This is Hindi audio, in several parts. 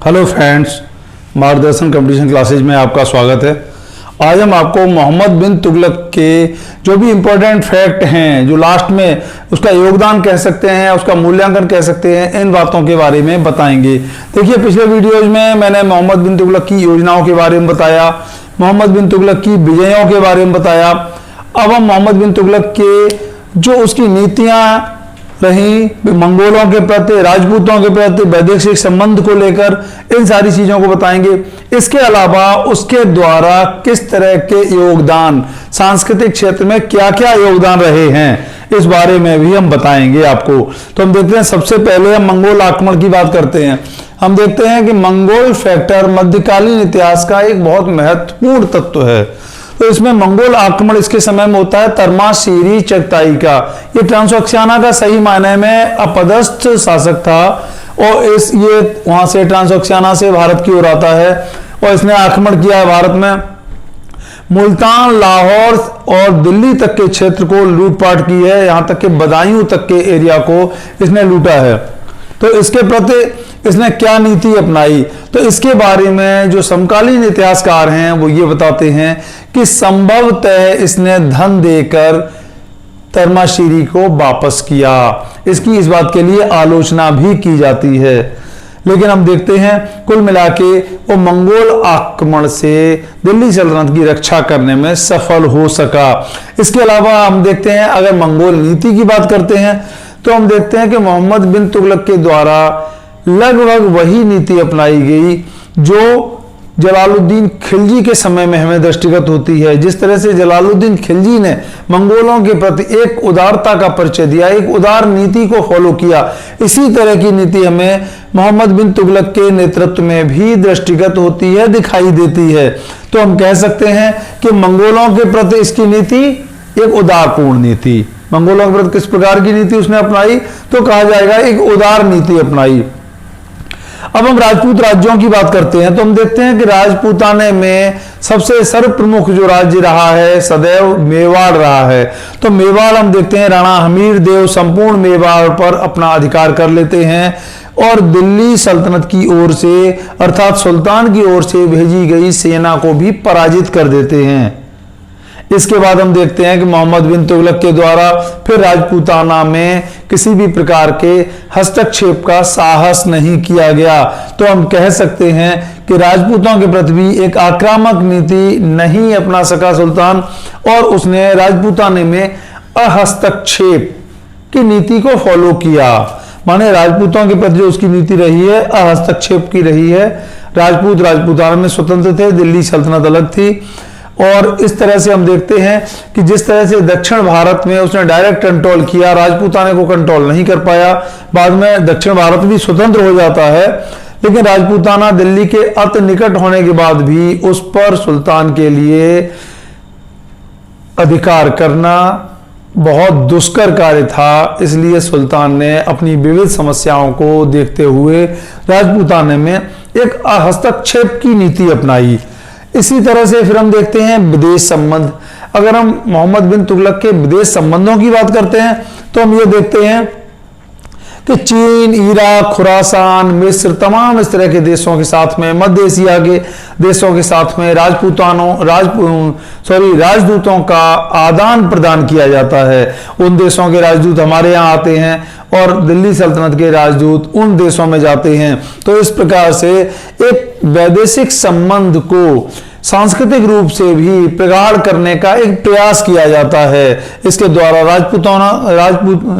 हेलो फ्रेंड्स, मार्गदर्शन कंपटीशन क्लासेज में आपका स्वागत है। आज हम आपको मोहम्मद बिन तुगलक के जो भी इम्पोर्टेंट फैक्ट हैं, जो लास्ट में उसका योगदान कह सकते हैं, उसका मूल्यांकन कह सकते हैं, इन बातों के बारे में बताएंगे। देखिए, पिछले वीडियोज में मैंने मोहम्मद बिन तुगलक की योजनाओं के बारे में बताया, मोहम्मद बिन तुगलक की विजयों के बारे में बताया। अब हम मोहम्मद बिन तुगलक के जो उसकी नीतियाँ रही मंगोलों के प्रति, राजपूतों के प्रति, वैदेशिक संबंध को लेकर, इन सारी चीजों को बताएंगे। इसके अलावा उसके द्वारा किस तरह के योगदान, सांस्कृतिक क्षेत्र में क्या क्या योगदान रहे हैं, इस बारे में भी हम बताएंगे आपको। तो हम देखते हैं, सबसे पहले हम मंगोल आक्रमण की बात करते हैं। हम देखते हैं कि मंगोल फैक्टर मध्यकालीन इतिहास का एक बहुत महत्वपूर्ण तत्व है। तो इसमें मंगोल आक्रमण इसके समय में होता है तर्माशीरी चगताई का। ये ट्रांसोक्सियाना का सही मायने में अपदस्थ शासक था और ये वहां से ट्रांसोक्सियाना से भारत की ओर आता है और इसने आक्रमण किया है भारत में। मुल्तान, लाहौर और दिल्ली तक के क्षेत्र को लूटपाट की है, यहां तक के बदायूं तक के एरिया को इसने लूटा है। तो इसके प्रति इसने क्या नीति अपनाई, तो इसके बारे में जो समकालीन इतिहासकार हैं वो ये बताते हैं कि संभवतः इसने धन देकर तर्माशीरी को वापस किया। इसकी इस बात के लिए आलोचना भी की जाती है, लेकिन हम देखते हैं कुल मिला के वो मंगोल आक्रमण से दिल्ली सल्तनत की रक्षा करने में सफल हो सका। इसके अलावा हम देखते हैं, अगर मंगोल नीति की बात करते हैं तो हम देखते हैं कि मोहम्मद बिन तुगलक के द्वारा लगभग वही नीति अपनाई गई जो जलालुद्दीन खिलजी के समय में हमें दृष्टिगत होती है। जिस तरह से जलालुद्दीन खिलजी ने मंगोलों के प्रति एक उदारता का परिचय दिया, एक उदार नीति को फॉलो किया, इसी तरह की नीति हमें मोहम्मद बिन तुगलक के नेतृत्व में भी दृष्टिगत होती है, दिखाई देती है। तो हम कह सकते हैं कि मंगोलों के प्रति इसकी नीति एक उदारपूर्ण नीति। मंगोलों के प्रति किस प्रकार की नीति उसने अपनाई, तो कहा जाएगा एक उदार नीति अपनाई। अब हम राजपूत राज्यों की बात करते हैं तो हम देखते हैं कि राजपूताने में सबसे सर्वप्रमुख जो राज्य रहा है सदैव मेवाड़ रहा है। तो मेवाड़ हम देखते हैं राणा हमीर देव संपूर्ण मेवाड़ पर अपना अधिकार कर लेते हैं और दिल्ली सल्तनत की ओर से अर्थात सुल्तान की ओर से भेजी गई सेना को भी पराजित कर देते हैं। इसके बाद हम देखते हैं कि मोहम्मद बिन तुगलक के द्वारा फिर राजपूताना में किसी भी प्रकार के हस्तक्षेप का साहस नहीं किया गया। तो हम कह सकते हैं कि राजपूतों के प्रति भी एक आक्रामक नीति नहीं अपना सका सुल्तान, और उसने राजपूताने में अहस्तक्षेप की नीति को फॉलो किया। माने राजपूतों के प्रति जो उसकी नीति रही है अहस्तक्षेप की रही है। राजपूत राजपूताना में स्वतंत्र थे, दिल्ली सल्तनत अलग थी। और इस तरह से हम देखते हैं कि जिस तरह से दक्षिण भारत में उसने डायरेक्ट कंट्रोल किया, राजपूताने को कंट्रोल नहीं कर पाया। बाद में दक्षिण भारत भी स्वतंत्र हो जाता है, लेकिन राजपूताना दिल्ली के अति निकट होने के बाद भी उस पर सुल्तान के लिए अधिकार करना बहुत दुष्कर कार्य था। इसलिए सुल्तान ने अपनी विविध समस्याओं को देखते हुए राजपूताने में एक हस्तक्षेप की नीति अपनाई। इसी तरह से फिर हम देखते हैं विदेश संबंध। अगर हम मोहम्मद बिन तुगलक के विदेश संबंधों की बात करते हैं तो हम ये देखते हैं कि चीन, इराक, खुरासान, मिस्र, तमाम इस तरह के देशों के साथ में, मध्य एशिया के देशों के साथ में राजदूतों का आदान प्रदान किया जाता है। उन देशों के राजदूत हमारे यहाँ आते हैं और दिल्ली सल्तनत के राजदूत उन देशों में जाते हैं। तो इस प्रकार से एक वैदेशिक संबंध को सांस्कृतिक रूप से भी प्रगाढ़ करने का एक प्रयास किया जाता है। इसके द्वारा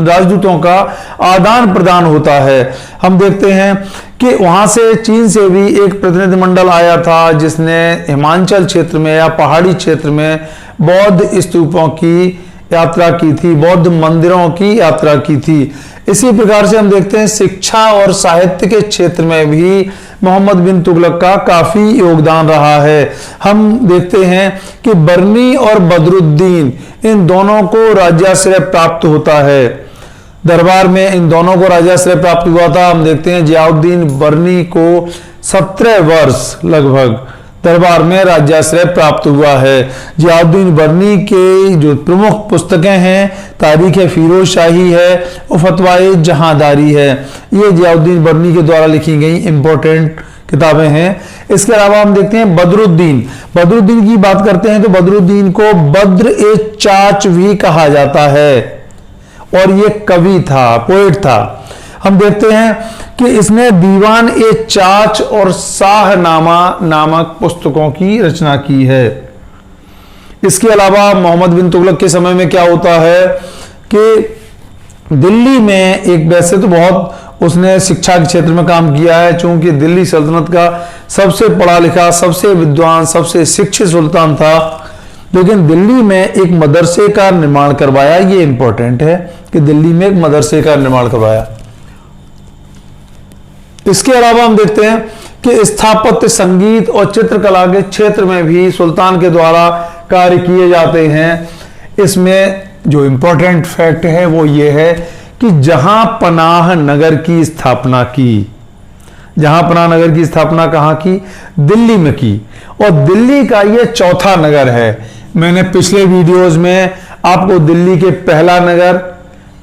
राजदूतों का आदान प्रदान होता है। हम देखते हैं कि वहां से चीन से भी एक प्रतिनिधिमंडल आया था जिसने हिमाचल क्षेत्र में या पहाड़ी क्षेत्र में बौद्ध स्तूपों की यात्रा की थी, बौद्ध मंदिरों की यात्रा की थी। इसी प्रकार से हम देखते हैं शिक्षा और साहित्य के क्षेत्र में भी मोहम्मद बिन तुगलक का काफी योगदान रहा है। हम देखते हैं कि बर्नी और बदरुद्दीन इन दोनों को राज्याश्रय प्राप्त होता है। दरबार में इन दोनों को राज्याश्रय प्राप्त हुआ था। हम देखते हैं जियाउद्दीन बर्नी को 17 वर्ष लगभग दरबार में राज्याश्रय प्राप्त हुआ है। जियाउद्दीन बर्नी के जो प्रमुख पुस्तकें हैं तारीख फिरोज शाही है और फतवाए जहांदारी है। ये जियाउद्दीन बर्नी के द्वारा लिखी गई इंपॉर्टेंट किताबें हैं। इसके अलावा हम देखते हैं बदरुद्दीन। बदरुद्दीन की बात करते हैं तो बदरुद्दीन को बद्र ए चाच भी कहा जाता है और ये कवि था, पोएट था। हम देखते हैं कि इसने दीवान ए चाच और शाहनामा नामक पुस्तकों की रचना की है। इसके अलावा मोहम्मद बिन तुगलक के समय में क्या होता है कि दिल्ली में एक, वैसे तो बहुत उसने शिक्षा के क्षेत्र में काम किया है, चूंकि दिल्ली सल्तनत का सबसे पढ़ा लिखा, सबसे विद्वान, सबसे शिक्षित सुल्तान था, लेकिन दिल्ली में एक मदरसे का निर्माण करवाया। ये इंपॉर्टेंट है कि दिल्ली में एक मदरसे का निर्माण करवाया। इसके अलावा हम देखते हैं कि स्थापत्य, संगीत और चित्रकला के क्षेत्र में भी सुल्तान के द्वारा कार्य किए जाते हैं। इसमें जो इंपॉर्टेंट फैक्ट है वो ये है कि जहां पनाह नगर की स्थापना की, जहां पनाह नगर की स्थापना कहां की? दिल्ली में की, और दिल्ली का ये चौथा नगर है। मैंने पिछले वीडियोस में आपको दिल्ली के पहला नगर,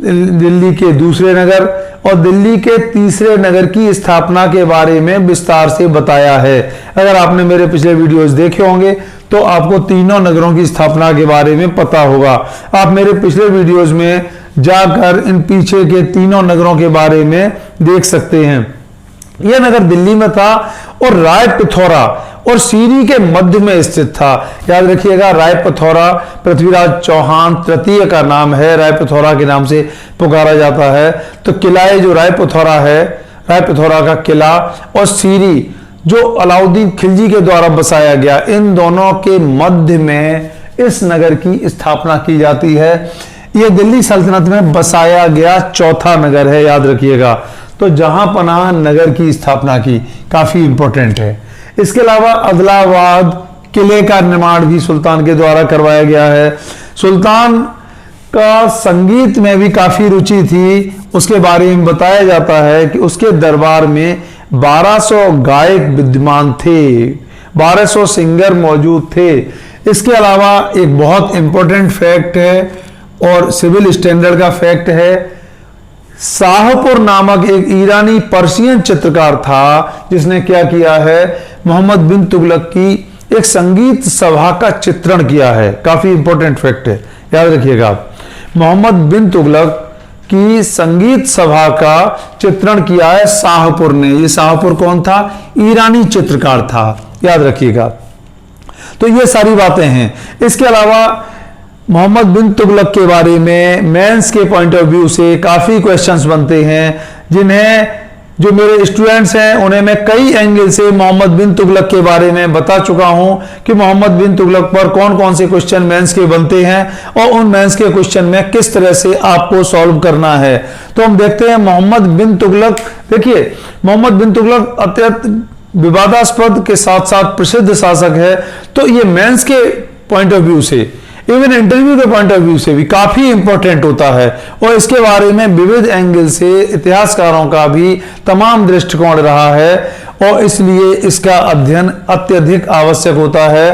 दिल्ली के दूसरे नगर और दिल्ली के तीसरे नगर की स्थापना के बारे में विस्तार से बताया है। अगर आपने मेरे पिछले वीडियोस देखे होंगे तो आपको तीनों नगरों की स्थापना के बारे में पता होगा। आप मेरे पिछले वीडियोस में जाकर इन पीछे के तीनों नगरों के बारे में देख सकते हैं। यह नगर दिल्ली में था और राय पिथौरा और सीरी के मध्य में स्थित था। याद रखिएगा, राय पिथौरा पृथ्वीराज चौहान तृतीय का नाम है, राय पिथौरा के नाम से पुकारा जाता है। तो किला जो राय पिथौरा है, राय पिथौरा का किला, और सीरी जो अलाउद्दीन खिलजी के द्वारा बसाया गया, इन दोनों के मध्य में इस नगर की स्थापना की जाती है। यह दिल्ली सल्तनत में बसाया गया चौथा नगर है, याद रखिएगा। तो जहां पनाह नगर की स्थापना की, काफी इंपॉर्टेंट है। इसके अलावा अदलाबाद किले का निर्माण भी सुल्तान के द्वारा करवाया गया है। सुल्तान का संगीत में भी काफी रुचि थी। उसके बारे में बताया जाता है कि उसके दरबार में 1200 गायक विद्यमान थे, 1200 सिंगर मौजूद थे। इसके अलावा एक बहुत इंपॉर्टेंट फैक्ट है और सिविल स्टैंडर्ड का फैक्ट है, शाहपुर नामक एक ईरानी पर्शियन चित्रकार था जिसने क्या किया है, मोहम्मद बिन तुगलक की एक संगीत सभा का चित्रण किया है। काफी इंपॉर्टेंट फैक्ट है, याद रखिएगा। मोहम्मद बिन तुगलक की संगीत सभा का चित्रण किया है शाहपुर ने। ये शाहपुर कौन था? ईरानी चित्रकार था, याद रखिएगा। तो ये सारी बातें हैं। इसके अलावा मोहम्मद बिन तुगलक के बारे में मेंस के पॉइंट ऑफ व्यू से काफी क्वेश्चंस बनते हैं, जिन्हें जो मेरे स्टूडेंट्स हैं उन्हें मैं कई एंगल से मोहम्मद बिन तुगलक के बारे में बता चुका हूं कि मोहम्मद बिन तुगलक पर कौन कौन से क्वेश्चन मेंस के बनते हैं और उन मेंस के क्वेश्चन में किस तरह से आपको सॉल्व करना है। तो हम देखते हैं मोहम्मद बिन तुगलक। देखिए, मोहम्मद बिन तुगलक अत्यंत विवादास्पद के साथ साथ प्रसिद्ध शासक है। तो ये मेंस के पॉइंट ऑफ व्यू से, इवन इंटरव्यू के पॉइंट ऑफ व्यू से भी काफी इंपॉर्टेंट होता है और इसके बारे में विविध एंगल से इतिहासकारों का भी तमाम दृष्टिकोण रहा है और इसलिए इसका अध्ययन अत्यधिक आवश्यक होता है।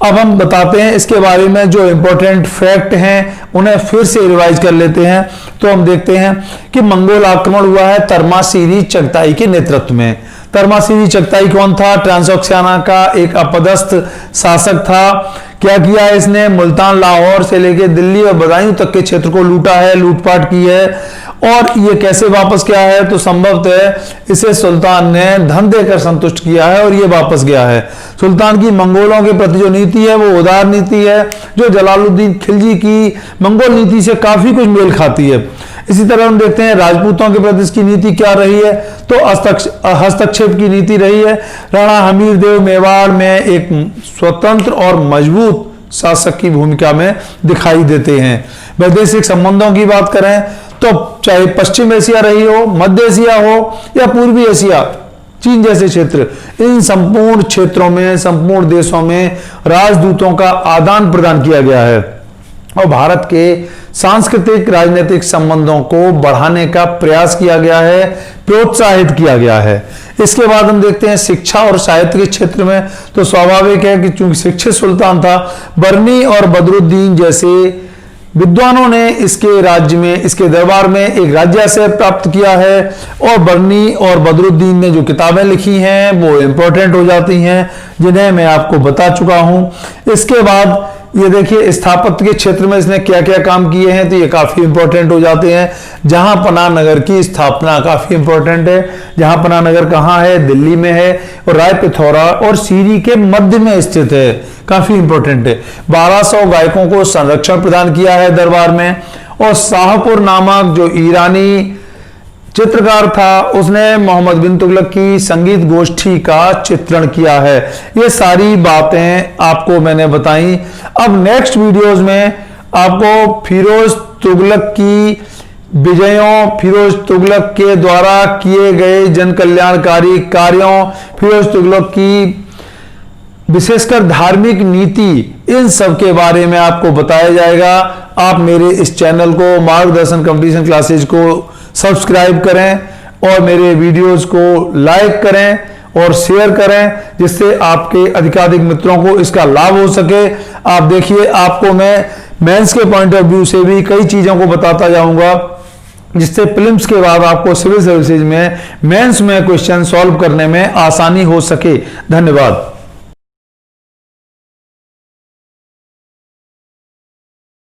अब हम बताते हैं इसके बारे में जो इंपॉर्टेंट फैक्ट हैं, उन्हें फिर से रिवाइज कर लेते हैं। तो हम देखते हैं कि मंगोल आक्रमण हुआ है तरमासीरी चगताई के नेतृत्व में। तरमासीरी चगताई कौन था? ट्रांसोक्सियाना का एक अपदस्थ शासक था। क्या किया है इसने? मुल्तान, लाहौर से लेकर दिल्ली और बदायूं तक के क्षेत्र को लूटा है, लूटपाट की है। और ये कैसे वापस किया है? तो संभवतः इसे सुल्तान ने धन देकर संतुष्ट किया है और ये वापस गया है। सुल्तान की मंगोलों के प्रति जो नीति है वो उदार नीति है, जो जलालुद्दीन खिलजी की मंगोल नीति से काफी कुछ मेल खाती है। इसी तरह हम देखते हैं राजपूतों के प्रति इसकी नीति क्या रही है, तो हस्तक्षेप की नीति रही है। राणा हमीर देव मेवाड़ में एक स्वतंत्र और मजबूत शासक की भूमिका में दिखाई देते हैं। वैदेशिक संबंधों की बात करें तो चाहे पश्चिम एशिया रही हो, मध्य एशिया हो या पूर्वी एशिया, चीन जैसे क्षेत्र, इन संपूर्ण क्षेत्रों में, संपूर्ण देशों में राजदूतों का आदान प्रदान किया गया है और भारत के सांस्कृतिक राजनीतिक संबंधों को बढ़ाने का प्रयास किया गया है, प्रोत्साहित किया गया है। इसके बाद हम देखते हैं शिक्षा और साहित्य के क्षेत्र में। तो स्वाभाविक है कि चूंकि शिक्षित सुल्तान था, बरनी और बदरुद्दीन जैसे विद्वानों ने इसके राज्य में, इसके दरबार में एक राज्याशय प्राप्त किया है। और बर्नी और बदरुद्दीन ने जो किताबें लिखी हैं वो इंपॉर्टेंट हो जाती हैं, जिन्हें मैं आपको बता चुका हूं। इसके बाद ये देखिए स्थापत्य के क्षेत्र में इसने क्या क्या काम किए हैं, तो ये काफी इंपॉर्टेंट हो जाते हैं। जहां पनाह नगर की स्थापना काफी इंपॉर्टेंट है। जहां पनाह नगर कहाँ है? दिल्ली में है, और राय पिथौरा और सीरी के मध्य में स्थित है, काफी इंपॉर्टेंट है। 1200 गायकों को संरक्षण प्रदान किया है दरबार में। और शाहपुर नामक जो ईरानी चित्रकार था, उसने मोहम्मद बिन तुगलक की संगीत गोष्ठी का चित्रण किया है। ये सारी बातें आपको मैंने बताई। अब नेक्स्ट वीडियोस में आपको फिरोज तुगलक की विजयों, फिरोज तुगलक के द्वारा किए गए जन कल्याणकारी कार्यों, फिरोज तुगलक की विशेषकर धार्मिक नीति, इन सब के बारे में आपको बताया जाएगा। आप मेरे इस चैनल को मार्गदर्शन कंपटीशन क्लासेज को सब्सक्राइब करें और मेरे वीडियोस को लाइक करें और शेयर करें, जिससे आपके अधिकाधिक मित्रों को इसका लाभ हो सके। आप देखिए, आपको मैं मेंस के पॉइंट ऑफ व्यू से भी कई चीजों को बताता जाऊंगा, जिससे प्रीलिम्स के बाद आपको सिविल सर्विसेज में मेंस में क्वेश्चन सॉल्व करने में आसानी हो सके। धन्यवाद।